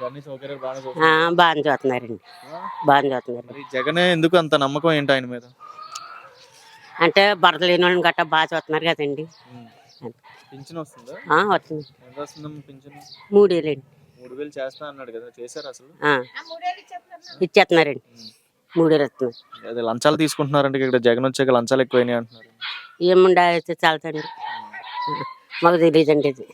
అన్ని సౌకర్యాలు బాగానే ఆ, చూస్తున్నారు. బాగానే చూస్తున్నారండి, ఆ? బాగానే చూస్తున్నారు. మరి జగనే ఎందుకు అంత నమ్మకం ఏంటి ఆయన మీద? అంటే భర్త లేని వాళ్ళని గట్టా బాగా చూస్తున్నారు కదండి. ఉమ్. అది. పింఛన్ వస్తుందా? వస్తుంది. ఎంత వస్తుందమ్మా పింఛన్? 3 ఏళ్ళండి. 3000 చేస్తా అన్నాడు కదా, చేశారు అసలు? ఇచ్చేస్తున్నారండి, ఉమ్. 3 ఏళ్ళు ఇస్తున్నారు. అదే లంచాలు తీసుకుంటున్నారంటే ఇక్కడ జగన్ వచ్చాక లంచాలు ఎక్కువైనాయి అంటున్నారు. ఏముండా అయితే చాలతండి, మాకు తెలియదండి ఇది.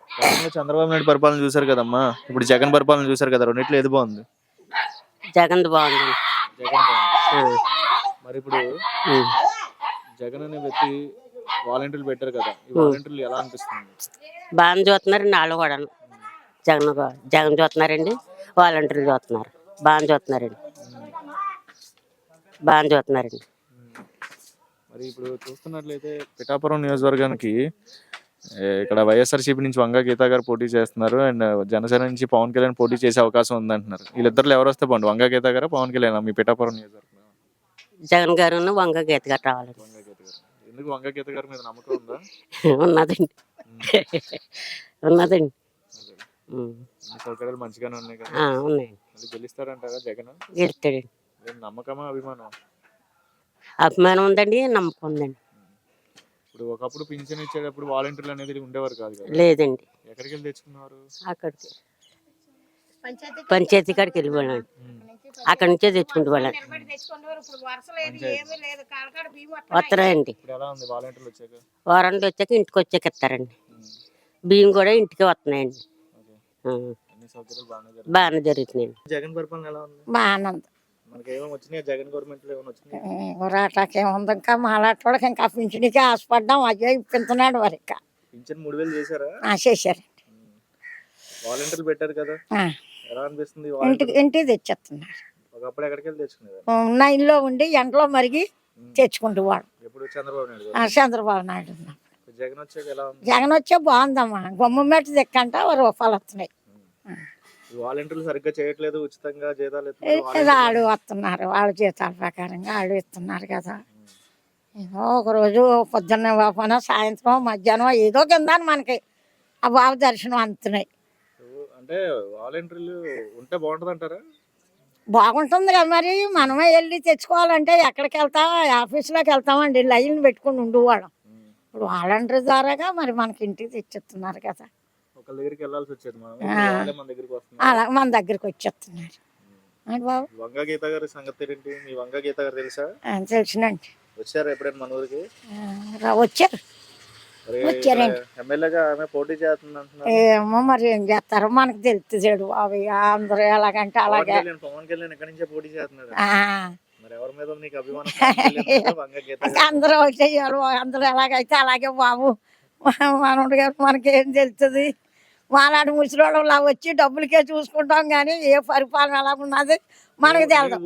గతంలో చంద్రబాబు నాయుడు పరిపాలన చూశారు కదమ్మా, ఇప్పుడు జగన్ పరిపాలన చూశారు కదా, రెండిట్లో ఏది బాగుంది? జగన్ బాగుందండి. జగన్ బాగుంది. ఆ, మరి ఇప్పుడు ఉమ్. జగన్ అనే వ్యక్తి వాలంటీర్లు పెట్టారు కదా, ఈ వాలంటీర్లు ఎలా అనిపిస్తుంది? బాగానే చూస్తున్నారండి వాళ్ళు కూడా. జగన్ చూస్తున్నారండి, వాలంటీర్లు చూస్తున్నారు, బాగానే చూస్తున్నారండి, బాగానే చూస్తున్నారండి. మరి ఇప్పుడు చూస్తున్నట్లయితే పిఠాపురం నియోజకవర్గానికి ఇక్కడ వైఎస్ఆర్సీపీ నుంచి వంగ గీత గారు పోటీ చేస్తున్నారు, అండ్ జనసేన నుంచి పవన్ కళ్యాణ్ పోటీ చేసే అవకాశం ఉందంటున్నారు. వీళ్ళిద్దరు ఎవరు వస్తే బాగుంది, వంగ గీత గారు పవన్ కళ్యాణ్ మీ పిఠాపురం నియోజకవర్గం? జగన్ గారు వంగ గీత గారు రావాలండి. వంగ గీత గారు. ఎందుకు వంగ గీత గారి మీద నమ్మకం ఉందా? ఉన్నదండి, ఉన్నదండి. అదే. ఉమ్. అన్ని సౌకర్యాలు మంచిగానే ఉన్నాయి కదా. ఉన్నాయండి, మళ్ళీ గెలుస్తారంటారా జగన్? గెలుస్తాడండి. ఏం నమ్మకమా అభిమానం? అభిమానం ఉందండి, నమ్మకం ఉందండి. ఇప్పుడు ఒకప్పుడు పింఛన్ ఇచ్చేటప్పుడు వాలంటీర్లు అనేది ఉండేవారు కాదు కదా, లేదండి, ఎక్కడికి వెళ్ళి తెచ్చుకున్నారు? అక్కడికి పంచాయతీ కాడికి వెళ్ళిపోయాను, అక్కడి నుంచే తెచ్చుకుంటూ వాళ్ళని వస్తారండి. ఇప్పుడు ఎలా ఉంది వాలంటీర్లు వచ్చాక? వారానికి వచ్చాక ఇంటికి వచ్చాక ఇస్తారండి. బియ్యం కూడా ఇంటికి వస్తున్నాయండి. ఓకే. ఆ, అన్ని సౌకర్యాలు బాగానే జరుగుతున్నాయండి. జగన్ పరిపాలన ఎలా ఉంది? బాగానే ఉంది. మనకి ఏమేమి వచ్చినాయి జగన్ గవర్నమెంట్ లో? ఏమైనా వచ్చినాయి? రాటాకేముంది, ఇంకా మాలాంటి వాళ్ళకి ఇంకా పింఛన్కి ఆశపడ్డాం, అయ్యే ఇప్పించున్నాడు వారు ఇంకా. పింఛన్ 3000 చేశారా? చేశారు. వాలంటీర్లు పెట్టారు కదా, ఎలా అనిపిస్తుంది? ఇంటికి తెచ్చేస్తున్నారు. ఒకప్పుడు ఎక్కడికి వెళ్ళి తెచ్చుకునేది? ఉన్న ఇల్లు ఉండి ఎండలో మరిగి తెచ్చుకుంటూ వాడు. ఎప్పుడు చంద్రబాబు నాయుడు? చంద్రబాబు నాయుడు ఉన్నప్పుడు. జగన్ వచ్చాక ఎలా ఉంది? జగన్ వచ్చే బాగుందమ్మా, గుమ్మ మెట్ట దిక్కంట రూపాయలు వస్తున్నాయి. వాలంటీర్లు సరిగ్గా చేయట్లేదు, ఉచితంగా జీతాలు వాళ్ళు వస్తున్నారు, వాళ్ళ జీతాల ప్రకారంగా వాళ్ళు ఇస్తున్నారు కదా. ఏదో ఒకరోజు పొద్దున్న పోనా సాయంత్రం మధ్యాహ్నం ఏదో కింద మనకి ఆ బాబు దర్శనం అందుతున్నాయి. అంటే వాలంటీర్లు ఉంటే బాగుంటుంది అంటారా? బాగుంటుంది కదా, మరి మనమే వెళ్ళి తెచ్చుకోవాలంటే ఎక్కడికి వెళ్తాం, ఆఫీసులోకి వెళ్తామండి, లైన్ పెట్టుకుని ఉండేవాళ్ళం. ఇప్పుడు వాలంటీర్ ద్వారాగా మరి మనకి ఇంటికి తెచ్చిస్తున్నారు కదా, ఒకళ్ళ దగ్గరికి వెళ్ళాల్సి వచ్చేది, మన దగ్గరికి వస్తున్నారు. అలా మన దగ్గరికి వచ్చేస్తున్నారు. బాబు వంగ గీత గారి సంగతి ఏంటి? మీ వంగ గీత గారు తెలుసా? తెలిసినండి. వచ్చారా ఎప్పుడైనా మన ఊరికి? వచ్చారు, వచ్చారండి. ఎమ్మెల్యేగా ఆమె పోటీ చేస్తుంది అంటున్నారు. ఏమో మరి ఏం చేస్తారో మనకు తెలుస్తుంది బాబు, అందరూ ఎలాగంటే అలాగే. పవన్ కళ్యాణ్ ఎక్కడి నుంచే పోటీ చేస్తున్నాడు. మరి ఎవరి మీద నీకు అభిమానం? అందరూ చెయ్యాలి, అందరూ ఎలాగైతే అలాగే బాబు. మనోడు గారు మనకేం తెలుస్తుంది, మాలాంటి ముసలివాళ్ళలా వచ్చి డబ్బులకే చూసుకుంటాం కానీ ఏ పరిపాలన ఎలా ఉన్నది మనకు తెలుసు.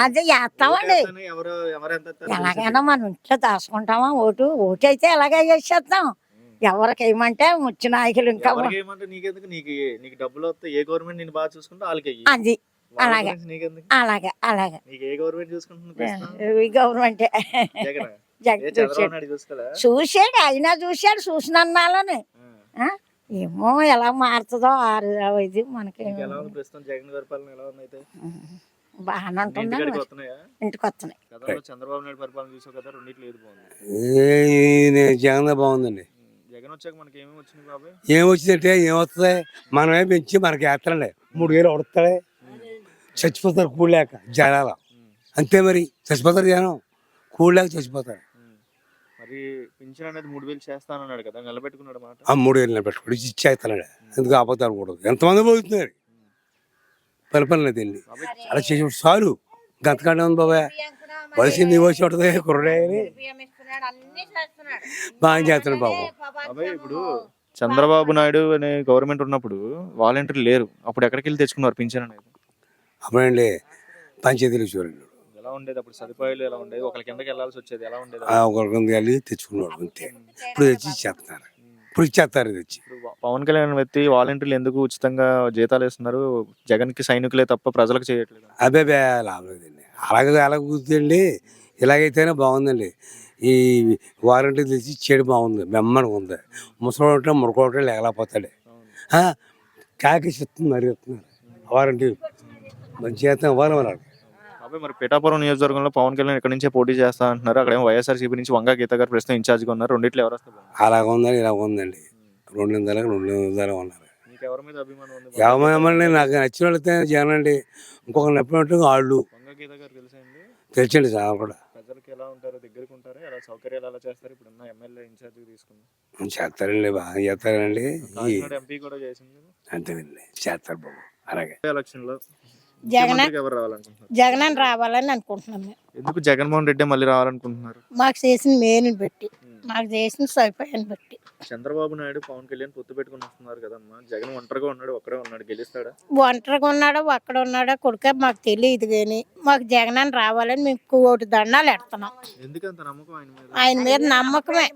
అదే చేస్తామండి, ఎలాగైనా మనం ఇంట్లో దాచుకుంటామా ఓటు అయితే ఎలాగే చేసేస్తాం. ఎవరికి ఏమంటే ముచ్చి నాయకులు ఇంకా అది అలాగే అలాగే అలాగే ఈ గవర్నమెంటే. చూసాడు, అయినా చూశాడు, చూసినన్నాళ్ళని ఏమో ఎలా మారుతుందో ఇది మనకి బాగానే ఉంటుంది. ఇంటికి వస్తున్నాయి. చంద్రబాబు నాయుడు పరిపాలన చూసావు కదా, రెండిట్లో ఏది బాగుంది? జగన్ బాగుందండి. జగన్ వచ్చాక మనకి ఏమేమి వచ్చినాయి బాబాయ్? ఏమొచ్చిందంటే ఏమొస్తుంది, మనమే పెంచి మనకి వేస్తాడండి, 3000 వడతాడే, చచ్చిపోతారు కూడలేక జనాల. అంతే మరి, చచ్చిపోతారు జనం, కూడలేక చచ్చిపోతారు. మరి పింఛన్ అనేది 3000 చేస్తానన్నాడు కదా, నిలబెట్టుకున్నాడు మాట? 3000 నిలబెట్టుకోడు, ఇచ్చేస్తాడు. ఎందుకు ఆపత్తారు కూడదు, ఎంతమంది పోతున్నారు పరిపాలన అదండి. అలా చేసి చాలు, గంతకాడే ఉంది బాబాయ్. వలసింది వచ్చి ఉంటుంది కుర్రే బాగా చేస్తున్నాడు బాబు. బాబాయ్ ఇప్పుడు చంద్రబాబు నాయుడు అనే గవర్నమెంట్ ఉన్నప్పుడు వాలంటీర్లు లేరు, అప్పుడు ఎక్కడికి వెళ్ళి తెచ్చుకున్నారు పింఛన్ అనేది? అప్పుడండి పంచాయతీలు చూడండి, ఎలా ఉండేది అప్పుడు? సదుపాయాలు ఎలా ఉండేది? ఒకరి కిందకి వెళ్ళాల్సి వచ్చేది, ఎలా ఉండేది? ఒకరికి వెళ్ళి తెచ్చుకున్నాడు అంతే. ఇప్పుడు తెచ్చి ఇచ్చేస్తున్నారు, ఇప్పుడు ఇచ్చేస్తారు తెచ్చి. పవన్ కళ్యాణ్ వ్యక్తి వాలంటీర్లు ఎందుకు ఉచితంగా జీతాలు వేస్తున్నారు? జగన్ కి సైనికులే తప్ప ప్రజలకు చేయట్లేదు. అదే లాభం లేదండి, అలాగే కూర్చోండి, ఇలాగైతేనే బాగుందండి. ఈ వారంటీ తెచ్చి ఇచ్చేది బాగుంది, మెమ్మగా ఉంది. ముసలి మురకోవటం లేకపోతాడు. కాకేసి ఇస్తుంది మరి ఇస్తున్నారు వారంటీ మంచి చేస్తాం ఇవ్వాలి మరి అబ్బాయి మరి పిఠాపురం నియోజకవర్గంలో పవన్ కళ్యాణ్ ఇక్కడ నుంచే పోటీ చేస్తా అంటున్నారు. అక్కడేమో వైఎస్ఆర్సీపీ నుంచి వంగా గీత గారు ప్రస్తుతం ఇన్ఛార్జ్గా ఉన్నారు. రెండిట్లో ఎవరు వస్తే బాగుంటుంది? అలాగ ఉందని ఇలాగ ఉందండి 200 ఉన్నారు. మీకు ఎవరి మీద అభిమానం ఉంది? ఏమేమండి నాకు నచ్చిన వాళ్ళతో జగన్ అండి. ఇంకొక నప్పినట్టు వాళ్ళు వంగా గీత గారు తెలుసా అండి? తెలిసండి చాలా కూడా ప్రజలకు ఎలా ఉంటారు, దగ్గరికి ఉంటారు, ఎలా సౌకర్యాలు ఎలా చేస్తారు? ఇప్పుడు ఉన్న ఎమ్మెల్యే ఇన్ఛార్జ్ తీసుకున్నారు, చేస్తారండి బాగా చేస్తారండి. ఎంపీ కూడా చేసింది. అంతేనండి చేస్తారు బాబు. అలాగే ఎలక్షన్ లో జగన్ ఎవరు రావాలనుకుంటున్నారు? జగన్ రావాలని అనుకుంటున్నాం మేము. ఎందుకు జగన్మోహన్ రెడ్డి మళ్ళీ రావాలనుకుంటున్నారు? మాకు చేసిన మేలుని బట్టి, మాకు చేసిన సౌకర్యాన్ని బట్టి. చంద్రబాబు నాయుడు పవన్ కళ్యాణ్ పొత్తు పెట్టుకుని వస్తున్నారు కదమ్మా. జగన్ ఒంటరిగా ఉన్నాడు, ఒక్కడే ఉన్నాడు, గెలుస్తాడా? ఒంటరిగా ఉన్నాడో అక్కడ ఉన్నాడో కొడుక మాకు తెలియదు, కానీ మాకు జగన్ అని రావాలని మేము కోటి దండాలు ఎడుతున్నాం. ఎందుకంత నమ్మకం ఆయన మీద? ఆయన మీద నమ్మకమే.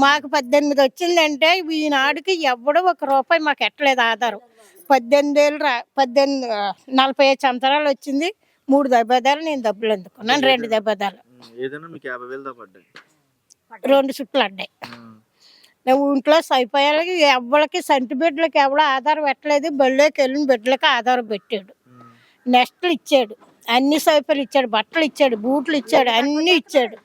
మాకు 18 వచ్చిందంటే ఈనాడికి ఎవడో 1 రూపాయి మాకు ఎట్టలేదు ఆధారం. 18 ఏళ్ళు 45 సంవత్సరాలు వచ్చింది. 3 దెబ్బదాలు నేను డబ్బులు అందుకున్నాను. 2 దెబ్బదాలు ఏదైనా మీకు 50,000 దా పడ్డాయి? 2 చుట్లు అడ్డాయి. నువ్వు ఇంట్లో సైపోయాలకి ఎవరికి సంటి బిడ్డలకి ఎవడో ఆధారం పెట్టలేదు. బళ్ళోకి వెళ్ళిన బిడ్డలకి ఆధారం పెట్టాడు. నెస్ట్లు ఇచ్చాడు, అన్ని సైపోయాలు ఇచ్చాడు, బట్టలు ఇచ్చాడు, బూట్లు ఇచ్చాడు, అన్నీ ఇచ్చాడు.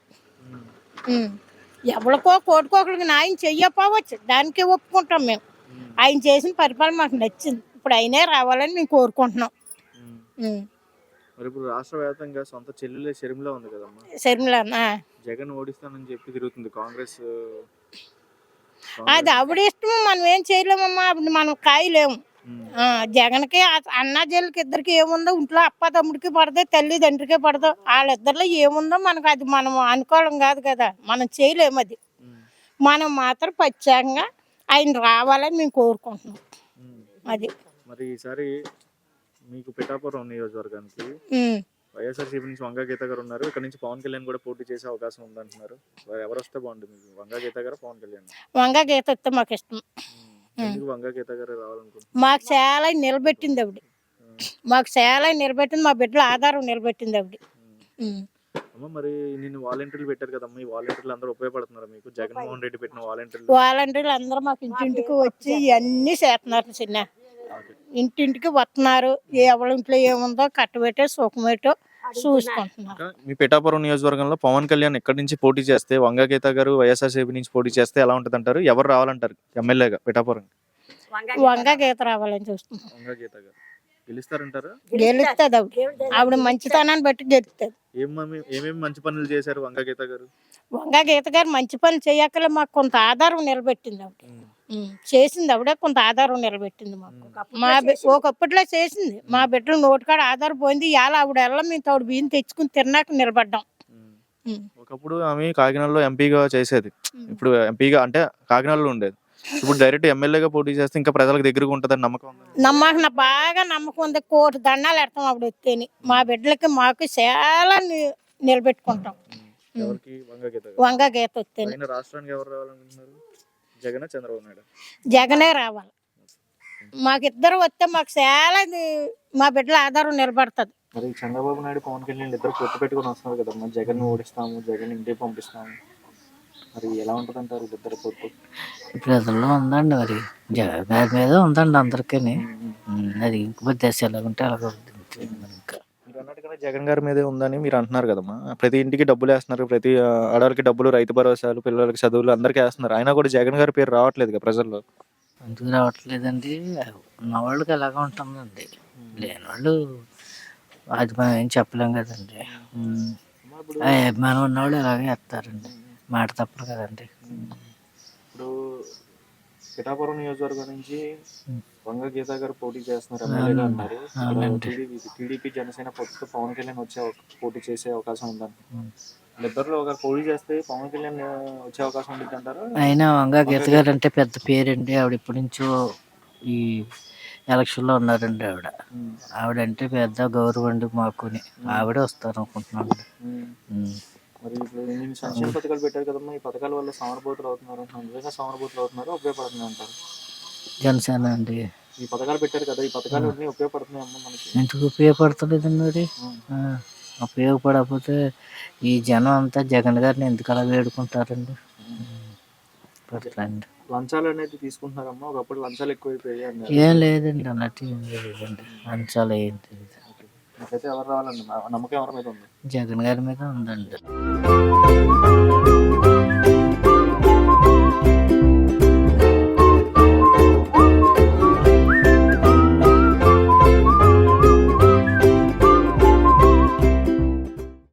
ఎవరికో కోటికొకరికి న్యాయం చెయ్యపోవచ్చు, దానికే ఒప్పుకుంటాం మేము. ఆయన చేసిన పరిపాలన మాకు నచ్చింది. ఇప్పుడు ఆయనే రావాలని మేము కోరుకుంటున్నాం. మరి ఇప్పుడు రాష్ట్ర వ్యాప్తంగా సొంత చెల్లెలే షర్మిల ఉంది కదమ్మా. శర్మిల జగన్ ఓడిస్తానని చెప్పి తిరుగుతుంది కాంగ్రెస్. అది ఆవిడ ఇష్టము, మనం ఏం చేయలేమమ్మా. అప్పుడు మనం కాయలేము. జగన్కి అన్న చెల్లికి ఇద్దరికి ఏముందో, ఇంట్లో అప్ప తమ్ముడికి పడదు, తల్లి తండ్రికి పడదు. వాళ్ళిద్దరిలో ఏముందో మనకు అది మనం అనుకోవడం కాదు కదా, మనం చేయలేము. అది మనం మాత్రం ప్రత్యేకంగా ఆయన రావాలని మేము కోరుకుంటున్నాం. అది మరి ఈసారి మీకు పిఠాపురం నియోజకవర్గానికి వైఎస్ఆర్సీపీ నుంచి వంగా గీత గారు ఉన్నారు. ఇక్కడ నుంచి పవన్ కళ్యాణ్ కూడా పోటీ చేసే అవకాశం ఉందంటున్నారు. ఎవరు వస్తే బాగుంటుంది మీకు, వంగా గీత గారు పవన్ కళ్యాణ్? వంగా గీత వస్తే మాకు ఇష్టం. ఎందుకు వంగా గీత గారు రావాలనుకుంటున్నారు? మాకు చాలా నిలబెట్టింది ఆవిడ. మాకు చాలా నిలబెట్టింది. మా బిడ్డల ఆధారం నిలబెట్టింది ఆవిడ. అమ్మ మరి నిన్ను వాలంటీర్లు పెట్టారు కదమ్మా, ఈ వాలంటీర్లు అందరూ ఉపయోగపడుతున్నారు మీకు? జగన్మోహన్ రెడ్డి పెట్టిన వాలంటీర్లు అందరూ మాకు ఇంటింటికి వచ్చి ఇవన్నీ చేస్తున్నారు. చిన్న ఇంటింటికి వస్తున్నారు. ఎవరి ఇంట్లో ఏముందో కట్టబెట్టో సుఖమేటో చూసుకుంటున్నారు. మీ పిఠాపురం నియోజకవర్గంలో పవన్ కళ్యాణ్ ఎక్కడి నుంచి పోటీ చేస్తే, వంగా గీత గారు వైఎస్ఆర్సీపీ నుంచి పోటీ చేస్తే ఎలా ఉంటుంది అంటారు? ఎవరు రావాలంటారు ఎమ్మెల్యేగా పిఠాపురం? వంగా గీత రావాలని చూస్తున్నాం. వంగా గీత గారు గెలుస్తారంటారా? గెలుస్తుంది ఆవిడ. ఆవిడ మంచితనాన్ని బట్టి గెలుస్తుంది. ఏమేమి మంచి పనులు చేశారు వంగా గీత గారు? వంగా గీత గారు మంచి పనులు చేయక్కలే, మాకు కొంత ఆధారం నిలబెట్టింది ఆవిడ. చేసింది ఆవిడ, కొంత ఆధారం నిలబెట్టింది మాకు. ఒకప్పట్లో చేసింది. మా బిడ్డలు నోటికాడ ఆధారం పోయింది. ఇవాళ ఆవిడ వెళ్ళం మేము తోడు బియ్యం తెచ్చుకుని తిన్నాక నిలబడ్డాం. ఒకప్పుడు ఆమె కాకినాడలో ఎంపీగా చేసేది, ఇప్పుడు ఎంపీగా అంటే కాకినాడలో ఉండేది. ఇప్పుడు డైరెక్ట్ ఎమ్మెల్యేగా పోటీ చేస్తే ఇంకా ప్రజలకు దగ్గరగా ఉంటుందని నమ్మకం? నమ్మకం, బాగా నమ్మకం ఉంది. కోటి దండాలు ఎడతాం ఆవిడ వస్తేని. మా బిడ్డలకి మాకు చాలా నిలబెట్టుకుంటాం. వంగా గీత వస్తేని. రాష్ట్రానికి ఎవరు రావాలనుకుంటున్నారు? జగన్, చంద్రబాబు నాయుడు? జగనే రావాలి. మాకు ఇద్దరు వస్తే మాకు చాలా మా బిడ్డల ఆధారం నిలబడుతుంది. మరి చంద్రబాబు నాయుడు పవన్ కళ్యాణ్ ఇద్దరు పొత్తు పెట్టుకుని వస్తున్నారు కదమ్మా. జగన్ ఓడిస్తాము, జగన్ ఇంటికి పంపిస్తాము, మరి ఎలా ఉంటుంది అంటారు ఇద్దరు పొత్తు? ప్రజల్లో ఉందండి, మరి జగన్ గారి మీద ఉందండి అందరికీ. అది ఇంకో దశ ఎలాగుంటే అలాగ ఇంకా మీరు అన్నట్టుగానే జగన్ గారి మీదే ఉందని మీరు అంటున్నారు కదమ్మా. ప్రతి ఇంటికి డబ్బులు వేస్తున్నారు, ప్రతి ఆడవాళ్ళకి డబ్బులు, రైతు భరోసాలు, పిల్లలకి చదువులు అందరికీ వేస్తున్నారు. అయినా కూడా జగన్ గారి పేరు రావట్లేదు కదా ప్రజల్లో. ఎందుకు రావట్లేదండి? ఉన్నవాళ్ళకి ఎలాగ ఉంటుందండి, లేని వాళ్ళు అది మనం ఏం చెప్పలేం కదండి. అభిమానం ఉన్నవాళ్ళు ఎలాగే వేస్తారండి, మాట తప్పరు కదండి. ఇప్పుడు పిఠాపురం నియోజకవర్గం నుంచి వంగ గీత గారు పోటీ చేస్తున్నారు ఎమ్మెల్యేగా అన్నారు. టీడీపీ జనసేన పొత్తు పవన్ కళ్యాణ్ పోటీ చేసే అవకాశం ఉందంట. ఇద్దరులో ఒకరు పోటీ చేస్తే పవన్ కళ్యాణ్ వచ్చే అవకాశం ఉంటుంది అంటారు. అయినా వంగ గీత గారు అంటే పెద్ద పేరండి. ఆవిడ ఇప్పటి నుంచో ఈ ఎలక్షన్లో ఉన్నారండి. ఆవిడంటే పెద్ద గౌరవం అండి మాకుని. ఆవిడే వస్తారు అనుకుంటున్నాను. మరి ఇప్పుడు నేను సంక్షేమ పథకాలు పెట్టారు కదమ్మా, ఈ పథకాల వల్ల సోమరబోతులు అవుతున్నారు, నిజంగా సోమరబోతులు అవుతున్నారు, ఉపయోగపడుతుంది అంటారు? జనసేన అండి ఈ పథకాలు పెట్టారు కదా, ఈ పథకాలు అన్నీ ఉపయోగపడుతున్నాయి అమ్మ మనకి? ఎందుకు ఉపయోగపడతలేదండి? మరి ఉపయోగపడకపోతే ఈ జనం అంతా జగన్ గారిని ఎందుకు అలా వేడుకుంటారండి? లంచాలు అనేది తీసుకుంటున్నారమ్మా, ఒకప్పుడు లంచాలు ఎక్కువైపోయాయి అన్నారు. ఏం లేదండి, అన్నట్టు ఏం లేదండి, అంచాలు ఏం తెలియదు. నాకైతే ఎవరు రావాలండి, నమ్మకం ఎవరి మీద ఉంది? జగన్ గారి మీద ఉందండి.